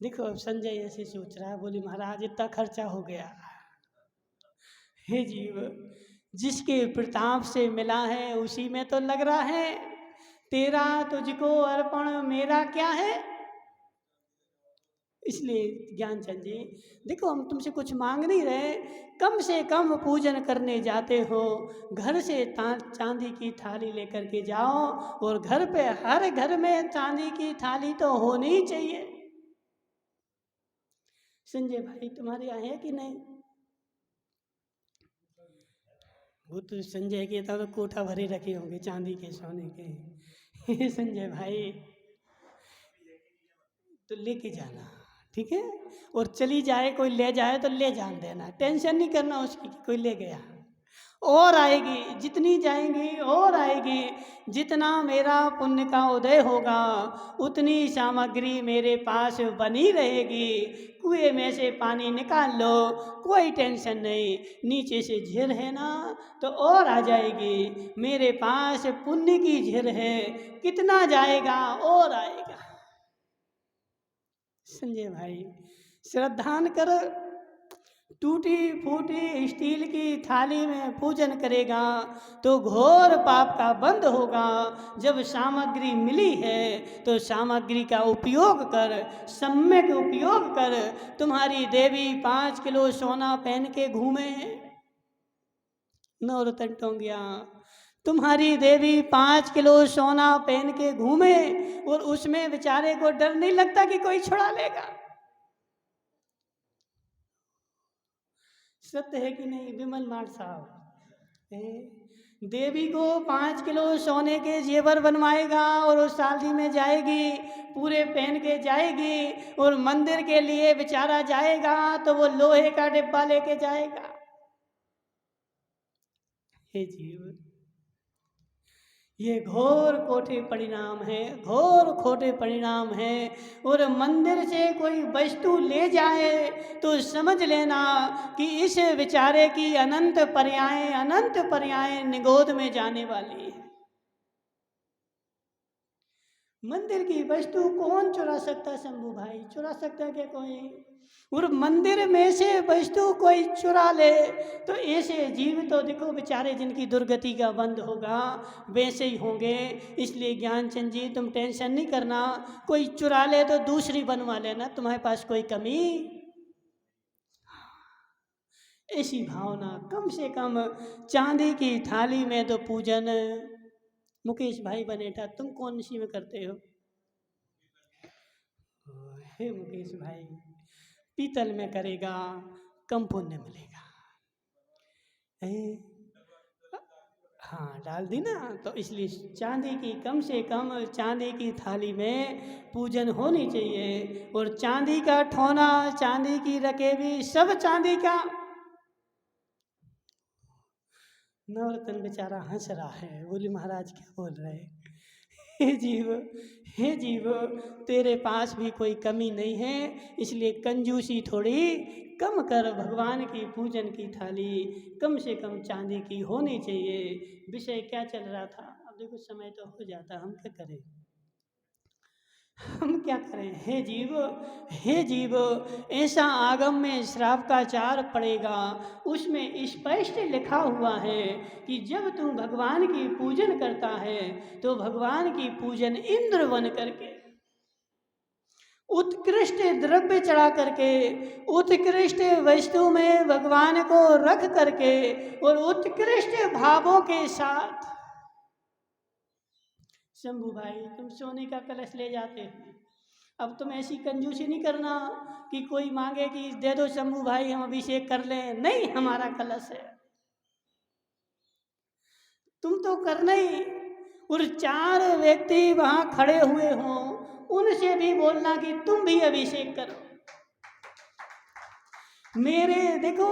देखो अब संजय ऐसे सोच रहा है, बोली महाराज इतना खर्चा हो गया। हे जीव, जिसके प्रताप से मिला है उसी में तो लग रहा है। तेरा तुझको अर्पण, मेरा क्या है। इसलिए ज्ञानचंद जी देखो, हम तुमसे कुछ मांग नहीं रहे, कम से कम पूजन करने जाते हो, घर से चांदी की थाली लेकर के जाओ, और घर पे हर घर में चांदी की थाली तो होनी ही चाहिए। संजय भाई तुम्हारे यहाँ है कि नहीं? वो तो संजय के तो कोठा भरे रखे होंगे चांदी के सोने के। संजय भाई तो लेके जाना, ठीक है? और चली जाए कोई ले जाए तो ले जान देना, टेंशन नहीं करना उसकी कि कोई ले गया। और आएगी, जितनी जाएंगी और आएगी। जितना मेरा पुण्य का उदय होगा उतनी सामग्री मेरे पास बनी रहेगी। कुएं में से पानी निकाल लो, कोई टेंशन नहीं। नीचे से झीर है ना तो और आ जाएगी। मेरे पास पुण्य की झीर है, कितना जाएगा और आएगा। संजय भाई श्रद्धान कर, टूटी फूटी स्टील की थाली में पूजन करेगा तो घोर पाप का बंद होगा। जब सामग्री मिली है तो सामग्री का उपयोग कर, सम्यक उपयोग कर। तुम्हारी देवी 5 किलो सोना पहन के घूमे, नवरत्न टोंगिया, तुम्हारी देवी 5 किलो सोना पहन के घूमे और उसमें बेचारे को डर नहीं लगता कि कोई छुड़ा लेगा। सत्य है कि नहीं विमल मार साहब? देवी को 5 किलो सोने के जेवर बनवाएगा और उस शादी में जाएगी, पूरे पहन के जाएगी और मंदिर के लिए बेचारा जाएगा तो वो लोहे का डिब्बा लेके जाएगा। हे जीव, ये घोर खोटे परिणाम है, घोर खोटे परिणाम है। और मंदिर से कोई वस्तु ले जाए तो समझ लेना कि इस बेचारे की अनंत पर्यायें निगोद में जाने वाली है। मंदिर की वस्तु कौन चुरा सकता है शंभू भाई? चुरा सकता है क्या कोई? और मंदिर में से वस्तु कोई चुरा ले तो ऐसे जीव तो देखो बेचारे जिनकी दुर्गति का बंद होगा वैसे ही होंगे। इसलिए ज्ञानचंद जी तुम टेंशन नहीं करना, कोई चुरा ले तो दूसरी बनवा लेना, तुम्हारे पास कोई कमी। ऐसी भावना, कम से कम चांदी की थाली में तो पूजन। मुकेश भाई बनेठा, तुम कौन सी में करते हो? हे मुकेश भाई, पीतल में करेगा कम पुण्य मिलेगा। हाँ डाल दी ना, तो इसलिए चांदी की, कम से कम चांदी की थाली में पूजन होनी चाहिए। और चांदी का ठोना, चांदी की रकेबी, सब चांदी का। नवरत्न बेचारा हंस रहा है, बोली महाराज क्या बोल रहे? हे जीव, हे जीव, तेरे पास भी कोई कमी नहीं है, इसलिए कंजूसी थोड़ी कम कर। भगवान की पूजन की थाली कम से कम चांदी की होनी चाहिए। विषय क्या चल रहा था? अब देखो समय तो हो जाता, हम क्या करें, हम क्या करें? हे जीव, हे जीव, ऐसा आगम में श्राप का चार पड़ेगा, उसमें स्पष्ट लिखा हुआ है कि जब तू भगवान की पूजन करता है तो भगवान की पूजन इंद्र बन करके, उत्कृष्ट द्रव्य चढ़ा करके, उत्कृष्ट वस्तु में भगवान को रख करके और उत्कृष्ट भावों के साथ। शंभू भाई तुम सोने का कलश ले जाते हो, अब तुम ऐसी कंजूसी नहीं करना कि कोई मांगे कि दे दो शंभू भाई हम अभिषेक कर लें। नहीं, हमारा कलश है, तुम तो करना ही। और 4 व्यक्ति वहां खड़े हुए हों, उनसे भी बोलना कि तुम भी अभिषेक करो। मेरे देखो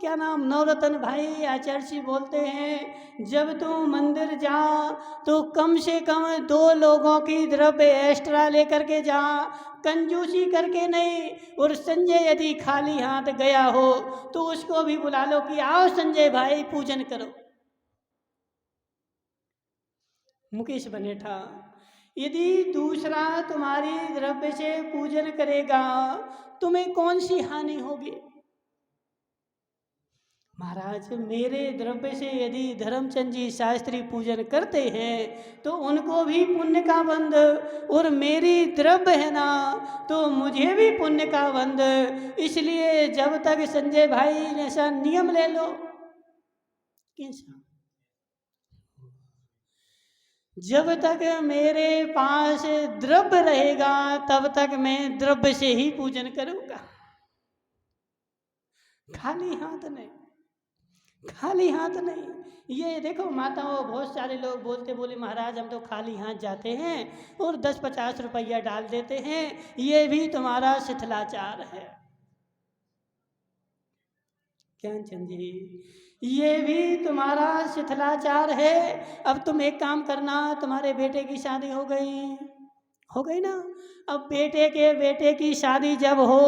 क्या नाम, नवरत्न भाई आचार्य जी बोलते हैं, जब तुम मंदिर जा तो कम से कम 2 लोगों की द्रव्य एक्स्ट्रा लेकर के जा, कंजूसी करके नहीं। और संजय यदि खाली हाथ गया हो तो उसको भी बुला लो कि आओ संजय भाई पूजन करो। मुकेश बनेठा, यदि दूसरा तुम्हारी द्रव्य से पूजन करेगा तुम्हें कौन सी हानि होगी? महाराज मेरे द्रव्य से यदि धर्मचंद जी शास्त्री पूजन करते हैं तो उनको भी पुण्य का बंध, और मेरी द्रव्य है ना तो मुझे भी पुण्य का बंध। इसलिए जब तक संजय भाई ऐसा नियम ले लो, कैसा, जब तक मेरे पास द्रव्य रहेगा तब तक मैं द्रव्य से ही पूजन करूंगा, खाली हाथ नहीं, खाली हाथ नहीं। ये देखो माताओं, बहुत सारे लोग बोले महाराज हम तो खाली हाथ जाते हैं और 10-50 रुपया डाल देते हैं, ये भी तुम्हारा शिथिलाचार है। ज्ञानचंद जी, ये भी तुम्हारा शिथिलाचार है। अब तुम एक काम करना, तुम्हारे बेटे की शादी हो गई ना, अब बेटे की शादी जब हो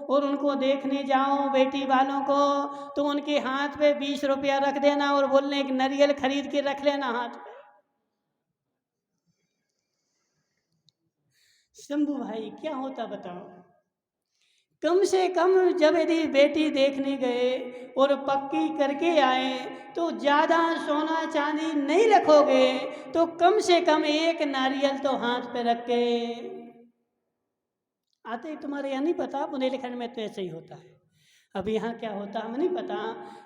और उनको देखने जाओ बेटी वालों को, तो उनके हाथ पे 20 रुपया रख देना और बोलने कि नारियल खरीद के रख लेना हाथ पे। शंभू भाई क्या होता बताओ, कम से कम जब यदि बेटी देखने गए और पक्की करके आए तो ज़्यादा सोना चांदी नहीं रखोगे तो कम से कम एक नारियल तो हाथ पे रख के आते। तुम्हारे यहाँ नहीं पता, बुंदेलखंड में तो ऐसे ही होता है। अब यहाँ क्या होता हमें नहीं पता।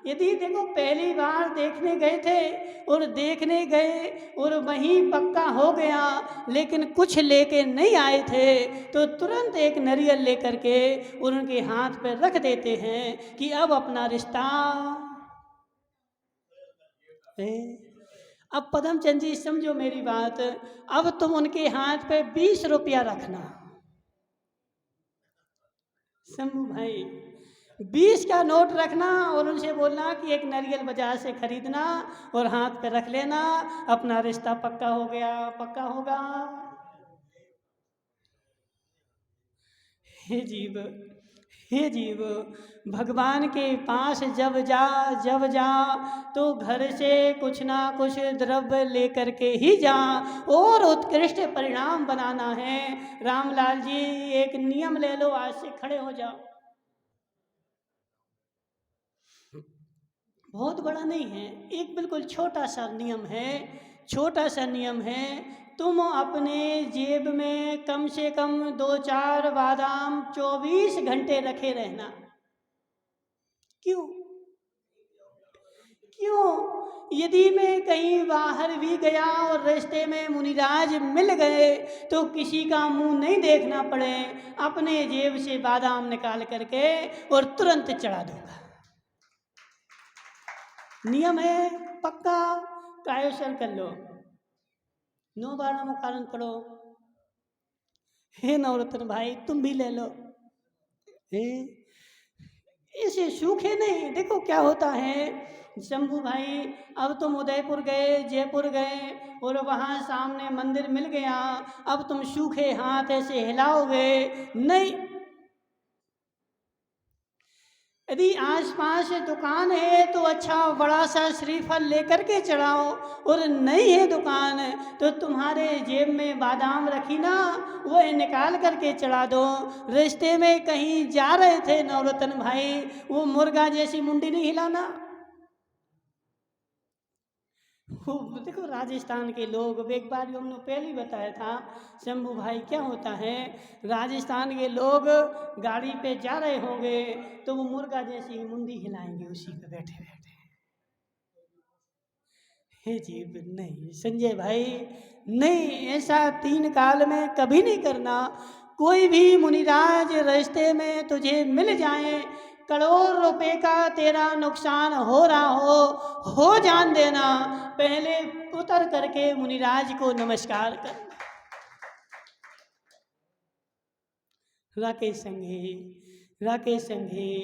यदि देखो पहली बार देखने गए थे और देखने गए और वहीं पक्का हो गया लेकिन कुछ लेके नहीं आए थे तो तुरंत एक नारियल लेकर के और उनके हाथ पर रख देते हैं कि अब अपना रिश्ता है। अब पदमचंद जी समझो मेरी बात, अब तुम उनके हाथ पे 20 रुपया रखना। शंभू भाई 20 का नोट रखना और उनसे बोलना कि एक नारियल बाजार से खरीदना और हाथ पे रख लेना, अपना रिश्ता पक्का हो गया, पक्का होगा। हे जीव, हे जीव, भगवान के पास जब जा तो घर से कुछ ना कुछ द्रव्य लेकर के ही जा और उत्कृष्ट परिणाम बनाना है। रामलाल जी एक नियम ले लो, आज से खड़े हो जाओ। बहुत बड़ा नहीं है, एक बिल्कुल छोटा सा नियम है, छोटा सा नियम है। तुम अपने जेब में कम से कम 2-4 बादाम 24 घंटे रखे रहना। क्यों? क्यों? यदि मैं कहीं बाहर भी गया और रास्ते में मुनिराज मिल गए तो किसी का मुंह नहीं देखना पड़े, अपने जेब से बादाम निकाल करके और तुरंत चढ़ा दूंगा। नियम है पक्का, कायोसर कर लो। 9 बार नमो कारण पढ़ो। हे नवरत्न भाई तुम भी ले लो। ऐसे सूखे नहीं। देखो क्या होता है शंभू भाई, अब तुम उदयपुर गए, जयपुर गए और वहाँ सामने मंदिर मिल गया, अब तुम सूखे हाथ ऐसे हिलाओगे नहीं। यदि आसपास दुकान है तो अच्छा बड़ा सा श्रीफल लेकर के चढ़ाओ, और नहीं है दुकान तो तुम्हारे जेब में बादाम रखी ना, वो निकाल करके चढ़ा दो। रास्ते में कहीं जा रहे थे नवरत्न भाई, वो मुर्गा जैसी मुंडी नहीं हिलाना। देखो राजस्थान के लोग, एक बार हमने पहले ही बताया था शंभू भाई, क्या होता है राजस्थान के लोग गाड़ी पे जा रहे होंगे तो वो मुर्गा जैसी मुंडी हिलाएंगे उसी पे बैठे बैठे। हे जीव नहीं संजय भाई, नहीं, ऐसा 3 काल में कभी नहीं करना। कोई भी मुनिराज रास्ते में तुझे मिल जाए, करोड़ रुपए का तेरा नुकसान हो रहा हो जान देना, पहले उतर करके मुनिराज को नमस्कार कर। राकेश संघे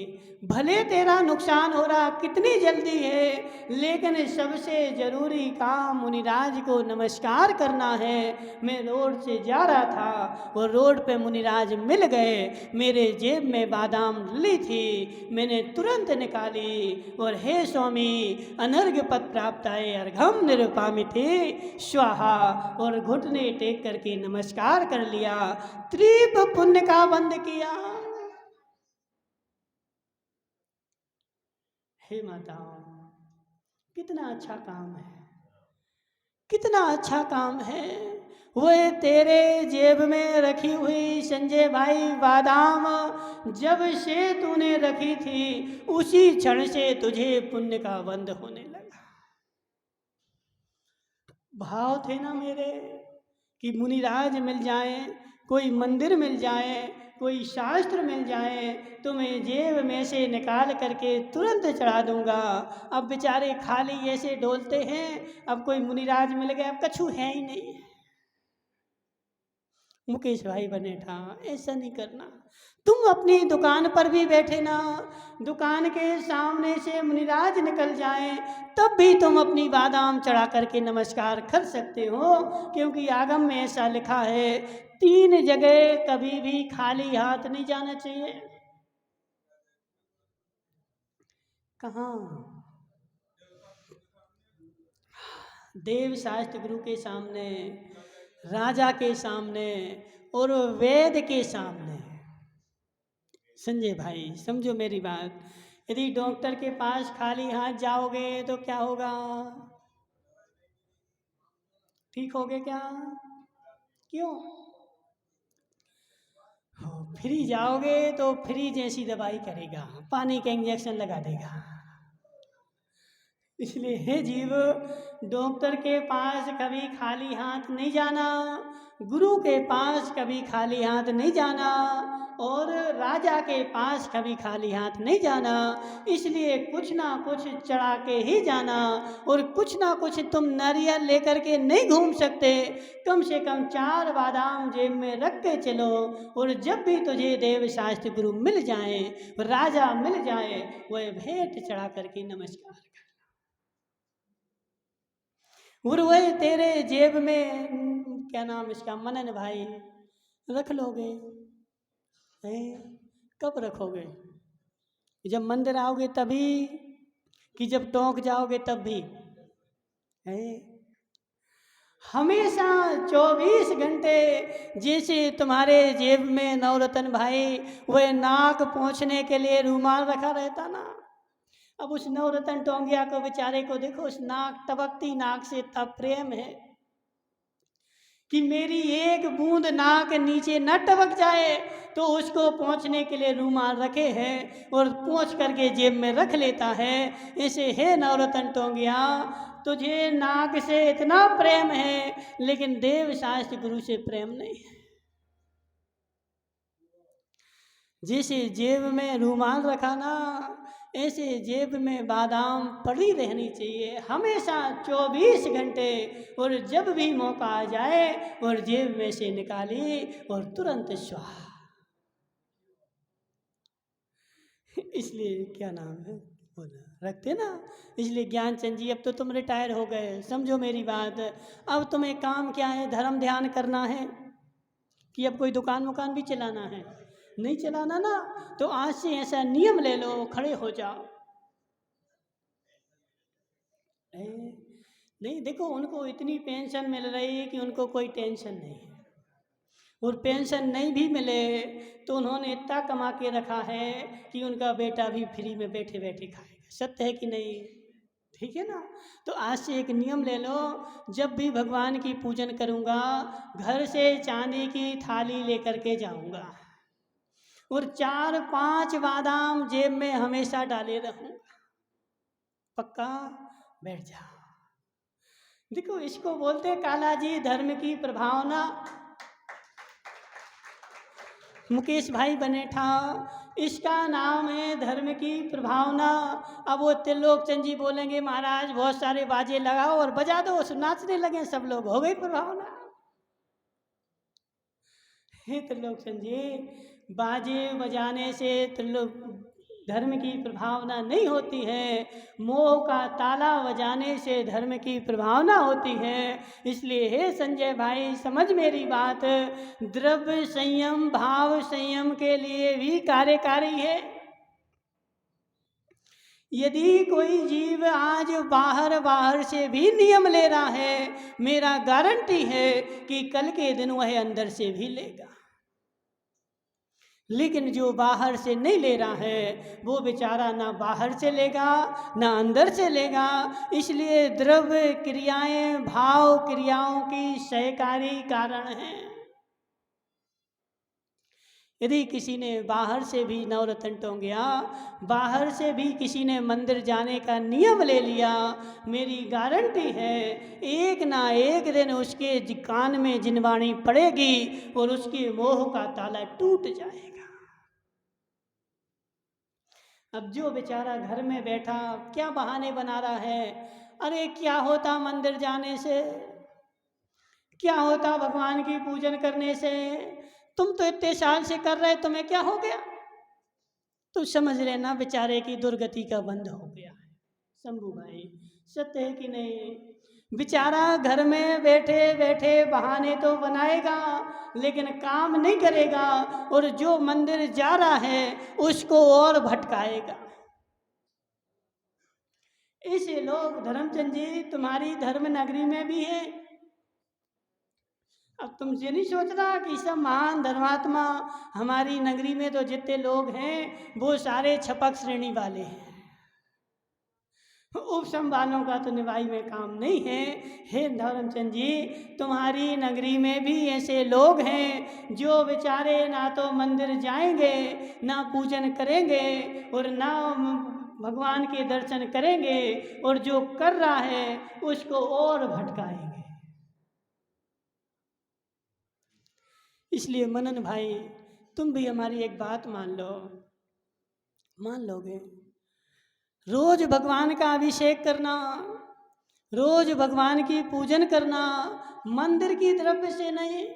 भले तेरा नुकसान हो रहा कितनी जल्दी है, लेकिन सबसे जरूरी काम मुनिराज को नमस्कार करना है। मैं रोड से जा रहा था और रोड पे मुनिराज मिल गए, मेरे जेब में बादाम ली थी, मैंने तुरंत निकाली और हे स्वामी अनर्घ्य पद प्राप्त आए अर्घम निरुपामिते स्वाहा, और घुटने टेक करके नमस्कार कर लिया, त्रिप पुण्य का बंद किया। हे माताओं कितना अच्छा काम है, कितना अच्छा काम है। वो तेरे जेब में रखी हुई संजय भाई बादाम जब से तूने रखी थी उसी क्षण से तुझे पुण्य का बंद होने लगा। भाव थे ना मेरे कि मुनिराज मिल जाए, कोई मंदिर मिल जाए, कोई शास्त्र मिल जाए तो मैं जेब में से निकाल करके तुरंत चढ़ा दूंगा। अब बेचारे खाली ऐसे डोलते हैं, अब कोई मुनिराज मिल गया, अब कछु है ही नहीं। मुकेश भाई बने था, ऐसा नहीं करना। तुम अपनी दुकान पर भी बैठे ना, दुकान के सामने से मुनिराज निकल जाए तब भी तुम अपनी बादाम चढ़ा करके नमस्कार कर सकते हो, क्योंकि आगम में ऐसा लिखा है 3 जगह कभी भी खाली हाथ नहीं जाना चाहिए। कहाँ? देव शास्त्र गुरु के सामने, राजा के सामने और वेद के सामने। संजय भाई समझो मेरी बात, यदि डॉक्टर के पास खाली हाथ जाओगे तो क्या होगा? ठीक होगे क्या? क्यों? हो, फ्री जाओगे तो फ्री जैसी दवाई करेगा, पानी का इंजेक्शन लगा देगा। इसलिए हे जीव, डॉक्टर के पास कभी खाली हाथ नहीं जाना, गुरु के पास कभी खाली हाथ नहीं जाना, और राजा के पास कभी खाली हाथ नहीं जाना। इसलिए कुछ ना कुछ चढ़ा के ही जाना, और कुछ ना कुछ तुम नारियल लेकर के नहीं घूम सकते, कम से कम 4 बादाम जेब में रख के चलो। और जब भी तुझे देव शास्त्र गुरु मिल जाए, राजा मिल जाए, वह भेंट चढ़ा करके नमस्कार कर, और वह तेरे जेब में क्या नाम इसका, मनन भाई, रख लोगे। कब रखोगे? जब मंदिर आओगे तभी, कि जब टोंक जाओगे तब भी? हमेशा 24 घंटे जैसे तुम्हारे जेब में नवरत्न भाई वह नाक पोंछने के लिए रूमाल रखा रहता ना, अब उस नवरत्न टोंगिया को बेचारे को देखो, उस नाक टपकती नाक से इतना प्रेम है कि मेरी एक बूंद नाक नीचे न टपक जाए, तो उसको पोंछने के लिए रूमाल रखे हैं और पोंछ करके जेब में रख लेता है। ऐसे हे नवरत्न टोंगिया, तुझे नाक से इतना प्रेम है, लेकिन देव शास्त्र गुरु से प्रेम नहीं है। जैसे जेब में रूमाल रखा ना, ऐसे जेब में बादाम पड़ी रहनी चाहिए हमेशा 24 घंटे, और जब भी मौका आ जाए और जेब में से निकाली और तुरंत स्वाहा। इसलिए क्या नाम है बोला रखते ना, इसलिए ज्ञानचंद जी अब तो तुम रिटायर हो गए, समझो मेरी बात। अब तुम्हें काम क्या है? धर्म ध्यान करना है, कि अब कोई दुकान वुकान भी चलाना है? नहीं चलाना ना, तो आज से ऐसा नियम ले लो, खड़े हो जाओ। नहीं देखो, उनको इतनी पेंशन मिल रही है कि उनको कोई टेंशन नहीं है, और पेंशन नहीं भी मिले तो उन्होंने इतना कमा के रखा है कि उनका बेटा भी फ्री में बैठे बैठे खाएगा। सत्य है कि नहीं? ठीक है ना? तो आज से एक नियम ले लो, जब भी भगवान की पूजन करूँगा, घर से चांदी की थाली लेकर के जाऊँगा, और 4-5 बादाम जेब में हमेशा डाले रहूँगा। पक्का? बैठ जाओ। देखो, इसको बोलते काला जी धर्म की प्रभावना। मुकेश भाई बनेठा, इसका नाम है धर्म की प्रभावना। अब वो त्रिलोकचंद जी बोलेंगे महाराज बहुत सारे बाजे लगाओ और बजा दो, नाचने लगे सब लोग, हो गई प्रभावना। हे त्रिलोकचंद जी, बाजे बजाने से धर्म की प्रभावना नहीं होती है, मोह का ताला बजाने से धर्म की प्रभावना होती है। इसलिए हे संजय भाई समझ मेरी बात, द्रव्य संयम भाव संयम के लिए भी कार्यकारी है। यदि कोई जीव आज बाहर से भी नियम ले रहा है, मेरा गारंटी है कि कल के दिन वह अंदर से भी लेगा। लेकिन जो बाहर से नहीं ले रहा है, वो बेचारा ना बाहर से लेगा ना अंदर से लेगा। इसलिए द्रव्य क्रियाएं भाव क्रियाओं की सहकारी कारण हैं। यदि किसी ने बाहर से भी नवरत्न टोंगिया, बाहर से भी किसी ने मंदिर जाने का नियम ले लिया, मेरी गारंटी है एक ना एक दिन उसके कान में जिनवाणी पड़ेगी और उसके मोह का ताला टूट जाएगा। अब जो बेचारा घर में बैठा क्या बहाने बना रहा है, अरे क्या होता मंदिर जाने से, क्या होता भगवान की पूजन करने से, तुम तो इतने साल से कर रहे, तुम्हें क्या हो गया? तो समझ लेना बेचारे की दुर्गति का बंध हो गया है। शंभू भाई सत्य है कि नहीं? बेचारा घर में बैठे बैठे बहाने तो बनाएगा, लेकिन काम नहीं करेगा, और जो मंदिर जा रहा है उसको और भटकाएगा। ऐसे लोग धर्मचंद जी तुम्हारी धर्म नगरी में भी है। अब तुम ये नहीं सोचना कि सब महान धर्मात्मा हमारी नगरी में तो जितने लोग हैं वो सारे छपक श्रेणी वाले हैं, उपसम वालों का तो निभाई में काम नहीं है। हे धर्मचंद जी, तुम्हारी नगरी में भी ऐसे लोग हैं जो बेचारे ना तो मंदिर जाएंगे, ना पूजन करेंगे और ना भगवान के दर्शन करेंगे, और जो कर रहा है उसको और भटकाएंगे। इसलिए मनन भाई, तुम भी हमारी एक बात मान लो, मान लोगे? रोज भगवान का अभिषेक करना, रोज भगवान की पूजन करना, मंदिर की द्रव्य से नहीं,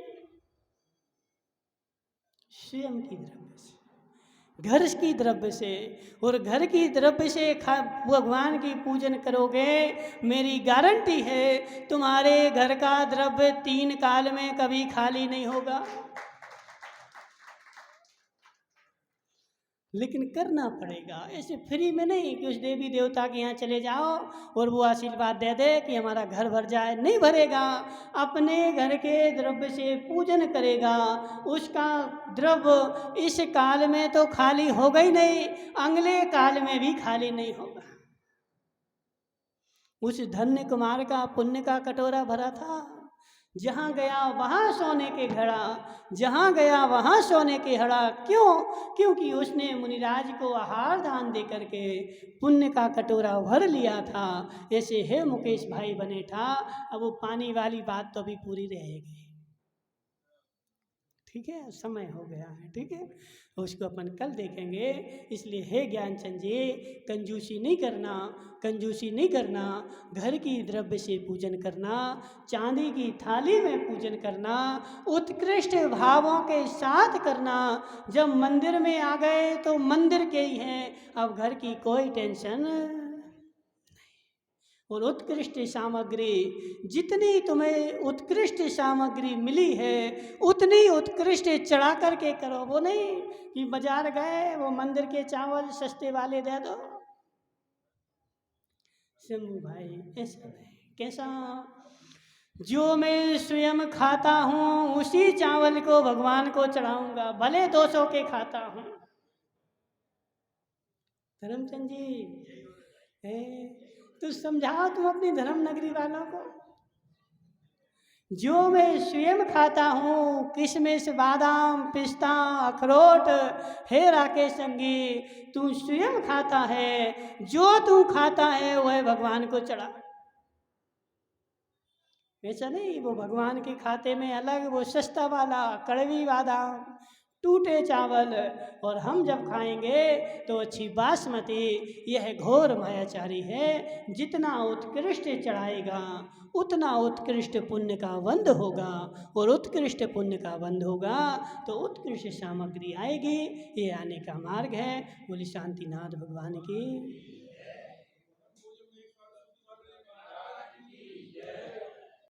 स्वयं की द्रव्य से, घर की द्रव्य से, और घर की द्रव्य से भगवान की पूजन करोगे, मेरी गारंटी है तुम्हारे घर का द्रव्य 3 काल में कभी खाली नहीं होगा। लेकिन करना पड़ेगा, ऐसे फ्री में नहीं कि उस देवी देवता के यहाँ चले जाओ और वो आशीर्वाद दे दे कि हमारा घर भर जाए, नहीं भरेगा। अपने घर के द्रव्य से पूजन करेगा, उसका द्रव्य इस काल में तो खाली होगा ही नहीं, अगले काल में भी खाली नहीं होगा। उस धन्य कुमार का पुण्य का कटोरा भरा था, जहाँ गया वहाँ सोने के घड़ा, जहाँ गया वहाँ सोने के हड़ा। क्यों? क्योंकि उसने मुनिराज को आहार दान दे करके पुण्य का कटोरा भर लिया था। ऐसे है मुकेश भाई बने था। अब वो पानी वाली बात तो अभी पूरी रहेगी, ठीक है, समय हो गया है, ठीक है, उसको अपन कल देखेंगे। इसलिए हे ज्ञानचंद जी, कंजूसी नहीं करना, कंजूसी नहीं करना, घर की द्रव्य से पूजन करना, चांदी की थाली में पूजन करना, उत्कृष्ट भावों के साथ करना। जब मंदिर में आ गए तो मंदिर के ही हैं, अब घर की कोई टेंशन। और उत्कृष्ट सामग्री, जितनी तुम्हें उत्कृष्ट सामग्री मिली है उतनी उत्कृष्ट चढ़ा करके करो। वो नहीं कि बाजार गए वो मंदिर के चावल सस्ते वाले दे दो। शंभू भाई ऐसा नहीं, कैसा? जो मैं स्वयं खाता हूँ उसी चावल को भगवान को चढ़ाऊंगा, भले 200 के खाता हूँ। धर्मचंद जी तो समझाओ तुम अपनी धर्म नगरी वालों को। जो मैं स्वयं खाता हूँ, किशमिश, बादाम, पिस्ता, अखरोट, हे राकेश संगी, तू स्वयं खाता है, जो तू खाता है वह भगवान को चढ़ा। ऐसा नहीं वो भगवान के खाते में अलग वो सस्ता वाला कड़वी बादाम, टूटे चावल, और हम जब खाएंगे तो अच्छी बासमती। यह घोर मायाचारी है। जितना उत्कृष्ट चढ़ाएगा उतना उत्कृष्ट पुण्य का बंध होगा, और उत्कृष्ट पुण्य का बंध होगा तो उत्कृष्ट सामग्री आएगी। ये आने का मार्ग है। बोली शांतिनाथ भगवान की।